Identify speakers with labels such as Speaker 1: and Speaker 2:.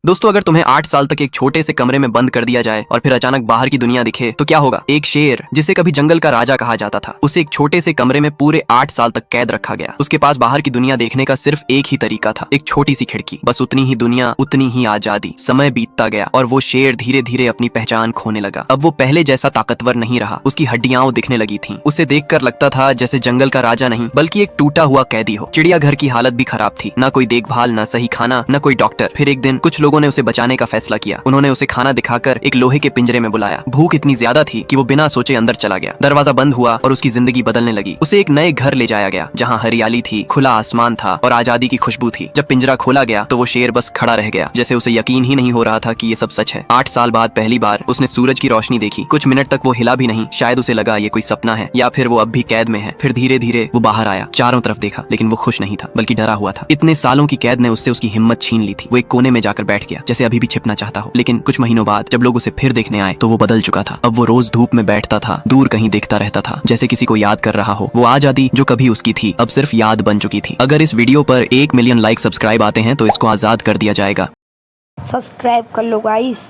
Speaker 1: दोस्तों, अगर तुम्हें 8 साल तक एक छोटे से कमरे में बंद कर दिया जाए और फिर अचानक बाहर की दुनिया दिखे तो क्या होगा। एक शेर जिसे कभी जंगल का राजा कहा जाता था, उसे एक छोटे से कमरे में पूरे 8 साल तक कैद रखा गया। उसके पास बाहर की दुनिया देखने का सिर्फ एक ही तरीका था, एक छोटी सी खिड़की। बस उतनी ही दुनिया, उतनी ही आजादी। समय बीतता गया और वो शेर धीरे धीरे अपनी पहचान खोने लगा। अब वो पहले जैसा ताकतवर नहीं रहा, उसकी हड्डियां दिखने लगी थी। उसे देखकर लगता था जैसे जंगल का राजा नहीं बल्कि एक टूटा हुआ कैदी हो। चिड़ियाघर की हालत भी खराब थी, ना कोई देखभाल, ना सही खाना, ना कोई डॉक्टर। फिर एक दिन कुछ लोगों ने उसे बचाने का फैसला किया। उन्होंने उसे खाना दिखाकर एक लोहे के पिंजरे में बुलाया। भूख इतनी ज्यादा थी कि वो बिना सोचे अंदर चला गया। दरवाजा बंद हुआ और उसकी जिंदगी बदलने लगी। उसे एक नए घर ले जाया गया जहाँ हरियाली थी, खुला आसमान था और आजादी की खुशबू थी। जब पिंजरा खोला गया तो वो शेर बस खड़ा रह गया, जैसे उसे यकीन ही नहीं हो रहा था कि ये सब सच है। 8 साल बाद पहली बार उसने सूरज की रोशनी देखी। कुछ मिनट तक वो हिला भी नहीं। शायद उसे लगा ये कोई सपना है या फिर वो अब भी कैद में है। फिर धीरे धीरे वो बाहर आया, चारों तरफ देखा, लेकिन वो खुश नहीं था बल्कि डरा हुआ था। इतने सालों की कैद ने उससे उसकी हिम्मत छीन ली थी। वो एक कोने में जाकर बैठ गया, जैसे अभी भी छिपना चाहता हो। लेकिन कुछ महीनों बाद जब लोग उसे फिर देखने आए तो वो बदल चुका था। अब वो रोज धूप में बैठता था, दूर कहीं देखता रहता था, जैसे किसी को याद कर रहा हो। वो आजादी जो कभी उसकी थी अब सिर्फ याद बन चुकी थी। अगर इस वीडियो पर 1 मिलियन लाइक सब्सक्राइब आते हैं तो इसको आजाद कर दिया जाएगा।
Speaker 2: सब्सक्राइब कर लो गाइस।